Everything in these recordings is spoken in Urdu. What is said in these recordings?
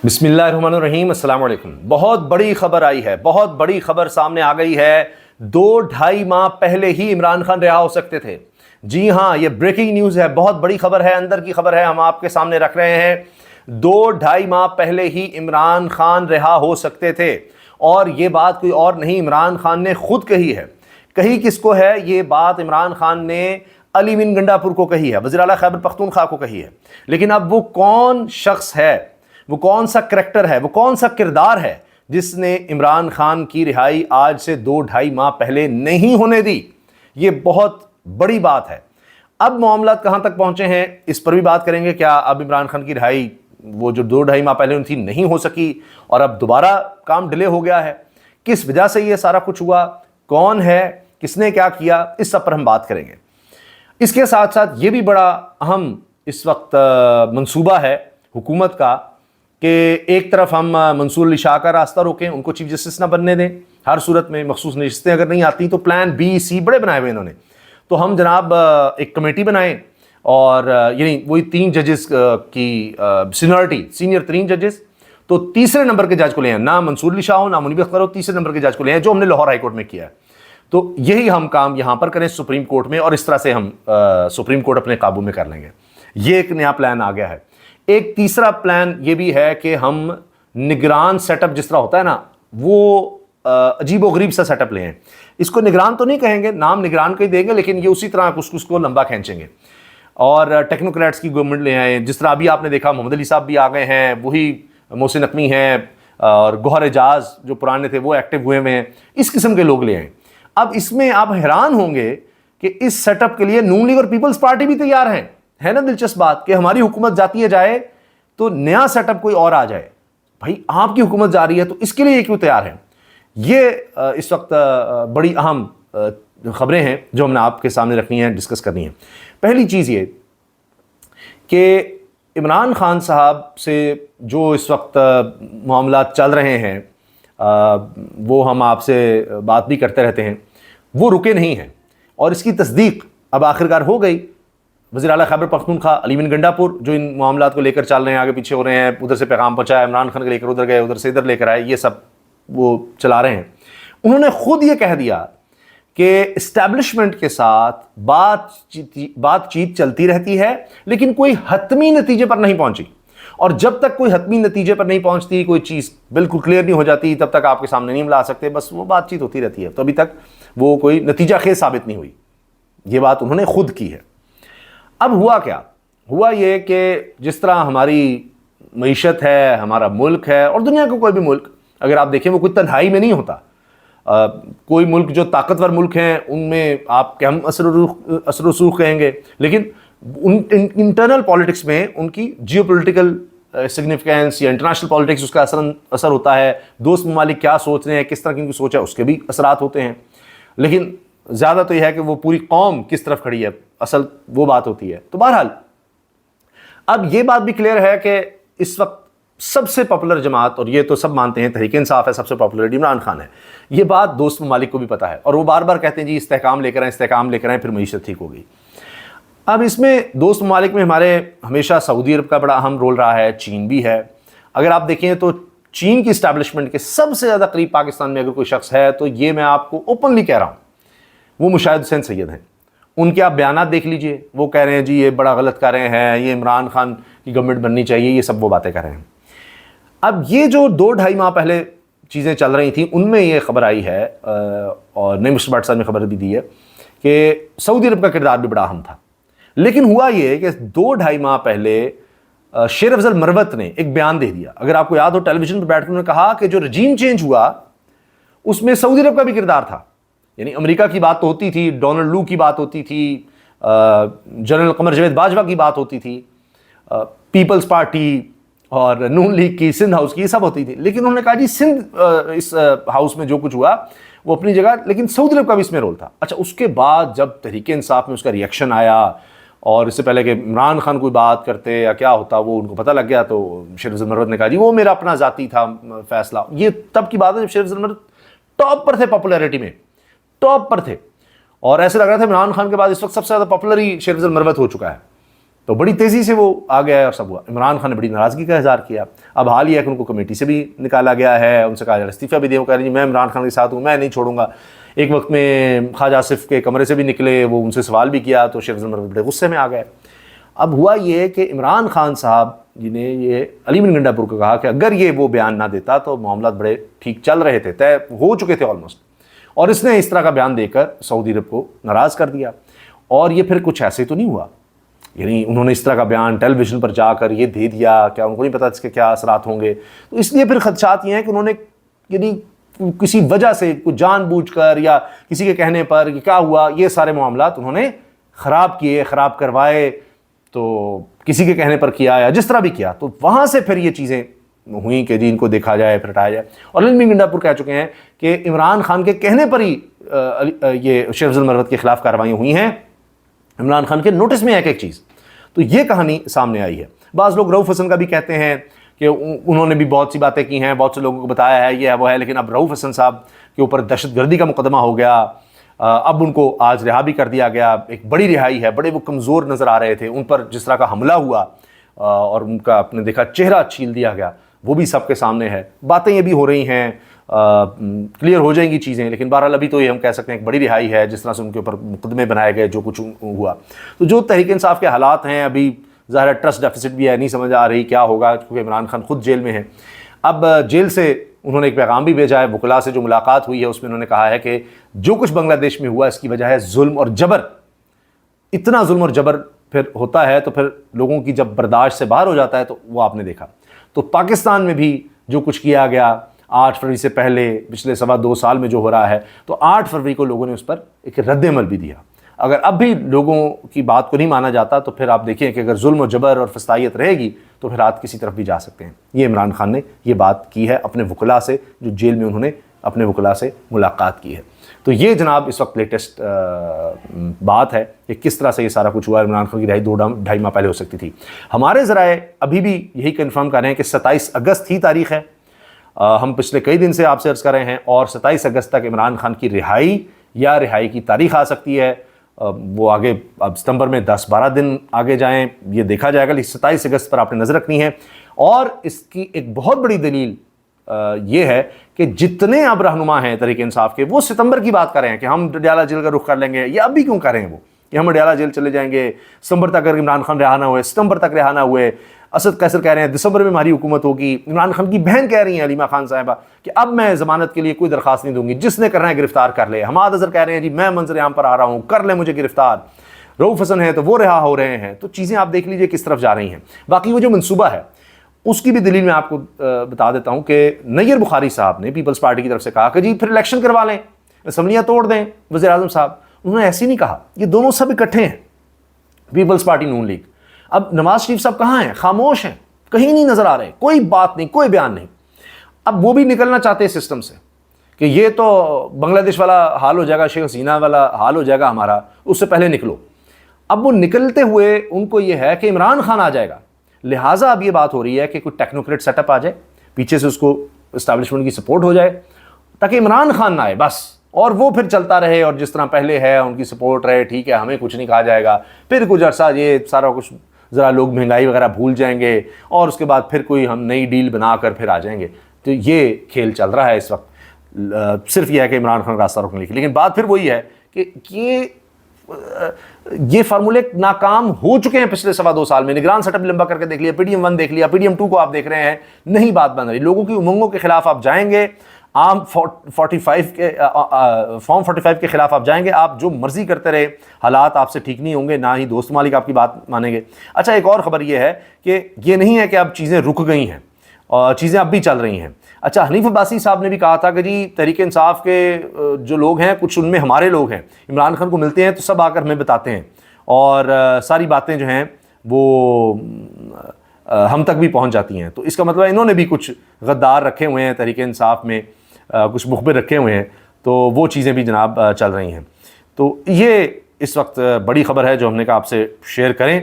بسم اللہ الرحمن الرحیم، السلام علیکم۔ بہت بڑی خبر آئی ہے، بہت بڑی خبر سامنے آ گئی ہے۔ 2-2.5 ماہ پہلے ہی عمران خان رہا ہو سکتے تھے۔ جی ہاں، یہ بریکنگ نیوز ہے، بہت بڑی خبر ہے، اندر کی خبر ہے، ہم آپ کے سامنے رکھ رہے ہیں۔ 2-2.5 ماہ پہلے ہی عمران خان رہا ہو سکتے تھے، اور یہ بات کوئی اور نہیں، عمران خان نے خود کہی ہے۔ کہی کس کو ہے؟ یہ بات عمران خان نے علی بن گنڈا پور کو کہی ہے، وزیر اعلیٰ خیبر پختونخوا کو کہی ہے۔ لیکن اب وہ کون شخص ہے، وہ کون سا کریکٹر ہے، وہ کون سا کردار ہے جس نے عمران خان کی رہائی آج سے 2-2.5 ماہ پہلے نہیں ہونے دی؟ یہ بہت بڑی بات ہے۔ اب معاملات کہاں تک پہنچے ہیں اس پر بھی بات کریں گے۔ کیا اب عمران خان کی رہائی وہ جو 2-2.5 ماہ پہلے تھی نہیں ہو سکی اور اب دوبارہ کام ڈیلے ہو گیا ہے؟ کس وجہ سے یہ سارا کچھ ہوا؟ کون ہے؟ کس نے کیا کیا؟ اس سب پر ہم بات کریں گے۔ اس کے ساتھ ساتھ یہ بھی بڑا اہم اس وقت منصوبہ ہے حکومت کا کہ ایک طرف ہم منصور علی شاہ کا راستہ روکیں، ان کو چیف جسٹس نہ بننے دیں، ہر صورت میں مخصوص نشستیں اگر نہیں آتی تو پلان بی سی بڑے بنائے ہوئے انہوں نے، تو ہم جناب ایک کمیٹی بنائیں اور یعنی وہی 3 ججز کی سینئرٹی، سینئر 3 ججز، تو تیسرے نمبر کے جج کو لے آئیں، نہ منصور علی شاہ ہو نہ منیب اختر ہو، تیسرے نمبر کے جج کو لے آئیں، جو ہم نے لاہور ہائی کورٹ میں کیا ہے۔ تو یہی ہم کام یہاں پر کریں سپریم کورٹ میں، اور اس طرح سے ہم سپریم کورٹ اپنے قابو میں کر لیں گے۔ یہ ایک نیا پلان آ گیا ہے۔ ایک تیسرا پلان یہ بھی ہے کہ ہم نگران سیٹ اپ جس طرح ہوتا ہے نا، وہ عجیب و غریب سا سیٹ اپ لے ہیں۔ اس کو نگران تو نہیں کہیں گے، نام نگران کا ہی دیں گے، لیکن یہ اسی طرح اس کو لمبا کھینچیں گے اور ٹیکنوکریٹس کی گورنمنٹ لے آئیں۔ جس طرح ابھی آپ نے دیکھا محمد علی صاحب بھی آ گئے ہیں، وہی محسن نقوی ہیں، اور گوہر اعجاز جو پرانے تھے وہ ایکٹیو ہوئے ہیں، اس قسم کے لوگ لے آئیں۔ اب اس میں آپ حیران ہوں گے کہ اس سیٹ اپ کے لیے نون لیگ اور پیپلز پارٹی بھی تیار ہیں۔ ہے نا دلچسپ بات کہ ہماری حکومت جاتی ہے جائے تو نیا سیٹ اپ کوئی اور آ جائے۔ بھائی آپ کی حکومت جا رہی ہے تو اس کے لیے کیوں تیار ہیں؟ یہ اس وقت بڑی اہم خبریں ہیں جو ہم نے آپ کے سامنے رکھنی ہیں، ڈسکس کرنی ہے۔ پہلی چیز یہ کہ عمران خان صاحب سے جو اس وقت معاملات چل رہے ہیں، وہ ہم آپ سے بات بھی کرتے رہتے ہیں، وہ رکے نہیں ہیں، اور اس کی تصدیق اب آخرکار ہو گئی۔ وزیر اعلیٰ خیبر پختونخوا علی بن گنڈا پور جو ان معاملات کو لے کر چل رہے ہیں، آگے پیچھے ہو رہے ہیں، ادھر سے پیغام پہنچایا، عمران خان کو لے کر ادھر گئے، ادھر سے ادھر لے کر آئے، یہ سب وہ چلا رہے ہیں۔ انہوں نے خود یہ کہہ دیا کہ اسٹیبلشمنٹ کے ساتھ بات چیت چلتی رہتی ہے، لیکن کوئی حتمی نتیجے پر نہیں پہنچی، اور جب تک کوئی حتمی نتیجے پر نہیں پہنچتی، کوئی چیز بالکل کلیئر نہیں ہو جاتی، تب تک آپ کے سامنے نہیں لا سکتے، بس وہ بات چیت ہوتی رہتی ہے۔ تو ابھی تک وہ کوئی نتیجہ خیز ثابت نہیں ہوئی، یہ بات انہوں نے خود کی ہے۔ اب ہوا کیا؟ ہوا یہ کہ جس طرح ہماری معیشت ہے، ہمارا ملک ہے، اور دنیا کا کوئی بھی ملک اگر آپ دیکھیں وہ کوئی تنہائی میں نہیں ہوتا۔ کوئی ملک جو طاقتور ملک ہیں ان میں آپ کم اثر و رسوخ کہیں گے، لیکن انٹرنل پالیٹکس میں ان کی جیو پولیٹیکل سگنیفیکینس یا انٹرنیشنل پالیٹکس اس کا اثر ہوتا ہے۔ دوست ممالک کیا سوچ رہے ہیں، کس طرح کی ان کی سوچ ہے، اس کے بھی اثرات ہوتے ہیں۔ لیکن زیادہ تو یہ ہے کہ وہ پوری قوم کس طرف کھڑی ہے، اصل وہ بات ہوتی ہے۔ تو بہرحال اب یہ بات بھی کلیئر ہے کہ اس وقت سب سے پاپولر جماعت، اور یہ تو سب مانتے ہیں تحریک انصاف ہے، سب سے پاپولر عمران خان ہے۔ یہ بات دوست ممالک کو بھی پتہ ہے، اور وہ بار بار کہتے ہیں جی استحکام لے کر آئیں، استحکام لے کر آئیں، پھر معیشت ٹھیک ہوگی۔ اب اس میں دوست ممالک میں ہمارے ہمیشہ سعودی عرب کا بڑا اہم رول رہا ہے، چین بھی ہے۔ اگر آپ دیکھیں تو چین کی اسٹیبلشمنٹ کے سب سے زیادہ قریب پاکستان میں اگر کوئی شخص ہے تو یہ میں آپ کو اوپنلی کہہ رہا ہوں، وہ مشاہد حسین سید ہیں۔ ان کے آپ بیانات دیکھ لیجئے، وہ کہہ رہے ہیں جی یہ بڑا غلط کر رہے ہیں، یہ عمران خان کی گورنمنٹ بننی چاہیے، یہ سب وہ باتیں کر رہے ہیں۔ اب یہ جو 2-2.5 ماہ پہلے چیزیں چل رہی تھیں ان میں یہ خبر آئی ہے، اور نئی مسٹر بٹ صاحب نے خبر بھی دی ہے کہ سعودی عرب کا کردار بھی بڑا اہم تھا۔ لیکن ہوا یہ کہ 2-2.5 ماہ پہلے شیر افضل مروت نے ایک بیان دے دیا۔ اگر آپ کو یاد ہو ٹیلی ویژن پر بیٹھ کر انہوں نے کہا کہ جو رجیم چینج ہوا اس میں سعودی عرب کا بھی کردار تھا۔ یعنی امریکہ کی بات تو ہوتی تھی، ڈونلڈ لو کی بات ہوتی تھی، جنرل قمر جاوید باجوہ کی بات ہوتی تھی، پیپلز پارٹی اور نون لیگ کی، سندھ ہاؤس کی، یہ سب ہوتی تھی، لیکن انہوں نے کہا جی سندھ اس ہاؤس میں جو کچھ ہوا وہ اپنی جگہ، لیکن سعودی عرب کا بھی اس میں رول تھا۔ اچھا، اس کے بعد جب تحریک انصاف میں اس کا ریئیکشن آیا، اور اس سے پہلے کہ عمران خان کوئی بات کرتے یا کیا ہوتا وہ ان کو پتہ لگ گیا، تو شیر افضل مروت نے کہا جی وہ میرا اپنا ذاتی تھا فیصلہ۔ یہ تب کی بات ہے جب شیر افضل مروت ٹاپ پر تھے، پاپولیرٹی میں ٹاپ پر تھے، اور ایسے لگ رہا تھا عمران خان کے بعد اس وقت سب سے زیادہ پاپولر ہی شیر افضل مروت ہو چکا ہے۔ تو بڑی تیزی سے وہ آ گیا ہے اور سب ہوا. عمران خان نے بڑی ناراضگی کا اظہار کیا. اب حال یہ ہے کہ ان کو کمیٹی سے بھی نکالا گیا ہے, ان سے کہا جا استعفیٰ بھی دیں. وہ کہہ رہے ہیں میں عمران خان کے ساتھ ہوں, میں نہیں چھوڑوں گا. ایک وقت میں خواجہ آصف کے کمرے سے بھی نکلے, وہ ان سے سوال بھی کیا تو شیخ افضل مروت بڑے غصے میں آ گئے. اب ہوا یہ کہ عمران خان صاحب جنہیں یہ علی بن گنڈا پور کو کہا کہ اگر یہ وہ بیان نہ دیتا تو معاملات بڑے ٹھیک چل رہے تھے, طے ہو چکے تھے آلموسٹ, اور اس نے اس طرح کا بیان دے کر سعودی عرب کو ناراض کر دیا. اور یہ پھر کچھ ایسے تو نہیں ہوا, یعنی انہوں نے اس طرح کا بیان ٹیلی ویژن پر جا کر یہ دے دیا, کیا ان کو نہیں پتا اس کے کیا اثرات ہوں گے. تو اس لیے پھر خدشات یہ ہیں کہ انہوں نے یعنی کسی وجہ سے کچھ جان بوجھ کر یا کسی کے کہنے پر کہ کیا ہوا, یہ سارے معاملات انہوں نے خراب کیے, خراب کروائے, تو کسی کے کہنے پر کیا یا جس طرح بھی کیا. تو وہاں سے پھر یہ چیزیں ہوئیں کہ جی ان کو دیکھا جائے, پھر ہٹایا جائے. اور علی بن گنڈا پور کہہ چکے ہیں کہ عمران خان کے کہنے پر ہی یہ شیخ افضل مروت کے خلاف کارروائیاں ہوئی ہیں, عمران خان کے نوٹس میں ایک ایک چیز. تو یہ کہانی سامنے آئی ہے. بعض لوگ رؤوف حسن کا بھی کہتے ہیں کہ انہوں نے بھی بہت سی باتیں کی ہیں, بہت سے لوگوں کو بتایا ہے یہ ہے وہ ہے, لیکن اب رؤوف حسن صاحب کے اوپر دہشت گردی کا مقدمہ ہو گیا, اب ان کو آج رہا بھی کر دیا گیا. ایک بڑی رہائی ہے, بڑے وہ کمزور نظر آ رہے تھے, ان پر جس طرح کا حملہ ہوا اور ان کا آپ نے دیکھا چہرہ چھیل دیا گیا, وہ بھی سب کے سامنے ہے. باتیں یہ بھی ہو رہی ہیں, کلیئر ہو جائیں گی چیزیں, لیکن بہرحال ابھی تو یہ ہم کہہ سکتے ہیں ایک بڑی رہائی ہے جس طرح سے ان کے اوپر مقدمے بنائے گئے, جو کچھ ہوا. تو جو تحریک انصاف کے حالات ہیں ابھی ظاہر ٹرسٹ ڈیفیسٹ بھی ہے, نہیں سمجھ آ رہی کیا ہوگا, کیونکہ عمران خان خود جیل میں ہیں. اب جیل سے انہوں نے ایک پیغام بھی بھیجا ہے, وکلاء سے جو ملاقات ہوئی ہے اس میں انہوں نے کہا ہے کہ جو کچھ بنگلہ دیش میں ہوا اس کی وجہ ہے ظلم اور جبر. اتنا ظلم اور جبر پھر ہوتا ہے تو پھر لوگوں کی جب برداشت سے باہر ہو جاتا ہے تو وہ آپ نے دیکھا. تو پاکستان میں بھی جو کچھ کیا گیا 8 فروری سے پہلے پچھلے 2.25 سال میں جو ہو رہا ہے, تو 8 فروری کو لوگوں نے اس پر ایک رد عمل بھی دیا. اگر اب بھی لوگوں کی بات کو نہیں مانا جاتا تو پھر آپ دیکھیں کہ اگر ظلم و جبر اور فسطائیت رہے گی تو پھر ہاتھ کسی طرف بھی جا سکتے ہیں. یہ عمران خان نے یہ بات کی ہے اپنے وکلاء سے, جو جیل میں انہوں نے اپنے وکلاء سے ملاقات کی ہے. تو یہ جناب اس وقت لیٹسٹ بات ہے کہ کس طرح سے یہ سارا کچھ ہوا. عمران خان کی رہائی 2-2.5 ماہ پہلے ہو سکتی تھی. ہمارے ذرائع ابھی بھی یہی کنفرم کر رہے ہیں کہ 27 اگست ہی تاریخ ہے. ہم پچھلے کئی دن سے آپ سے عرض کر رہے ہیں, اور 27 اگست تک عمران خان کی رہائی یا رہائی کی تاریخ آ سکتی ہے. وہ آگے اب ستمبر میں 10-12 دن آگے جائیں, یہ دیکھا جائے گا, لیکن 27 اگست پر آپ نے نظر رکھنی ہے. اور اس کی ایک بہت بڑی دلیل یہ ہے کہ جتنے اب رہنما ہیں تحریک انصاف کے, وہ ستمبر کی بات کر رہے ہیں کہ ہم ڈیالہ جیل کا رخ کر لیں گے. یہ اب بھی کیوں کر رہے ہیں وہ کہ ہم ڈیالہ جیل چلے جائیں گے, ستمبر تک اگر عمران خان رہا نہ ہوئے, ستمبر تک رہا نہ ہوئے. اسد قیصر کہہ رہے ہیں دسمبر میں ہماری حکومت ہوگی. عمران خان کی بہن کہہ رہی ہیں علیمہ خان صاحبہ کہ اب میں ضمانت کے لیے کوئی درخواست نہیں دوں گی, جس نے کرنا ہے گرفتار کر لے. حماد اظہر کہہ رہے ہیں جی میں منظر عام پر آ رہا ہوں, کر لے مجھے گرفتار. رؤوف حسن ہے تو وہ رہا ہو رہے ہیں. تو چیزیں آپ دیکھ لیجئے کس طرف جا رہی ہیں. باقی وہ جو منصوبہ ہے اس کی بھی دلیل میں آپ کو بتا دیتا ہوں کہ نیر بخاری صاحب نے پیپلز پارٹی کی طرف سے کہا کہ جی پھر الیکشن کروا لیں, اسمبلیاں توڑ دیں. وزیر اعظم صاحب انہوں نے ایسے نہیں کہا, یہ دونوں سب اکٹھے ہیں, پیپلز پارٹی نون لیگ. اب نواز شریف صاحب کہاں ہیں؟ خاموش ہیں, کہیں نہیں نظر آ رہے, کوئی بات نہیں, کوئی بیان نہیں. اب وہ بھی نکلنا چاہتے ہیں سسٹم سے کہ یہ تو بنگلہ دیش والا حال ہو جائے گا, شیخ حسینہ والا حال ہو جائے گا ہمارا, اس سے پہلے نکلو. اب وہ نکلتے ہوئے ان کو یہ ہے کہ عمران خان آ جائے گا, لہٰذا اب یہ بات ہو رہی ہے کہ کوئی ٹیکنوکریٹ سیٹ اپ آ جائے, پیچھے سے اس کو اسٹیبلشمنٹ کی سپورٹ ہو جائے تاکہ عمران خان نہ آئے بس, اور وہ پھر چلتا رہے اور جس طرح پہلے ہے ان کی سپورٹ رہے. ٹھیک ہے, ہمیں کچھ نہیں کہا جائے گا, پھر کچھ عرصہ یہ سارا کچھ ذرا لوگ مہنگائی وغیرہ بھول جائیں گے, اور اس کے بعد پھر کوئی ہم نئی ڈیل بنا کر پھر آ جائیں گے. تو یہ کھیل چل رہا ہے اس وقت. صرف یہ ہے کہ عمران خان راستہ روکنے کی, لیکن بات پھر وہی ہے کہ یہ فارمولے ناکام ہو چکے ہیں پچھلے 2.25 سال میں. نگران سیٹ اپ لمبا کر کے دیکھ لیا, PDM 1 دیکھ لیا, PDM 2 کو آپ دیکھ رہے ہیں, نہیں بات بن رہی. لوگوں کی امنگوں کے خلاف آپ جائیں گے, عام فارم 45 کے خلاف آپ جائیں گے, آپ جو مرضی کرتے رہے, حالات آپ سے ٹھیک نہیں ہوں گے, نہ ہی دوست ممالک آپ کی بات مانیں گے. اچھا, ایک اور خبر یہ ہے کہ یہ نہیں ہے کہ اب چیزیں رک گئی ہیں, اور چیزیں اب بھی چل رہی ہیں. اچھا, حنیف عباسی صاحب نے بھی کہا تھا کہ جی تحریک انصاف کے جو لوگ ہیں کچھ ان میں ہمارے لوگ ہیں, عمران خان کو ملتے ہیں تو سب آ کر ہمیں بتاتے ہیں, اور ساری باتیں جو ہیں وہ ہم تک بھی پہنچ جاتی ہیں. تو اس کا مطلب انہوں نے بھی کچھ غدار رکھے ہوئے ہیں تحریک انصاف میں, کچھ مخبر رکھے ہوئے ہیں, تو وہ چیزیں بھی جناب چل رہی ہیں. تو یہ اس وقت بڑی خبر ہے جو ہم نے کہا آپ سے شیئر کریں.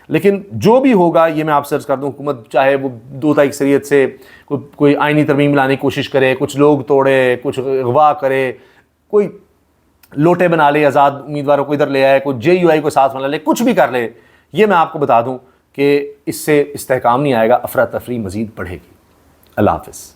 لیکن جو بھی ہوگا یہ میں آپ سے عرض کر دوں, حکومت چاہے وہ 2 اکثریت سے کوئی آئینی ترمیم لانے کی کوشش کرے, کچھ لوگ توڑے, کچھ اغوا کرے, کوئی لوٹے بنا لے, آزاد امیدواروں کو ادھر لے آئے, کوئی JUI کو ساتھ بنا لے, کچھ بھی کر لے, یہ میں آپ کو بتا دوں کہ اس سے استحکام نہیں آئے گا، افراتفری مزید بڑھے گی۔ اللہ حافظ۔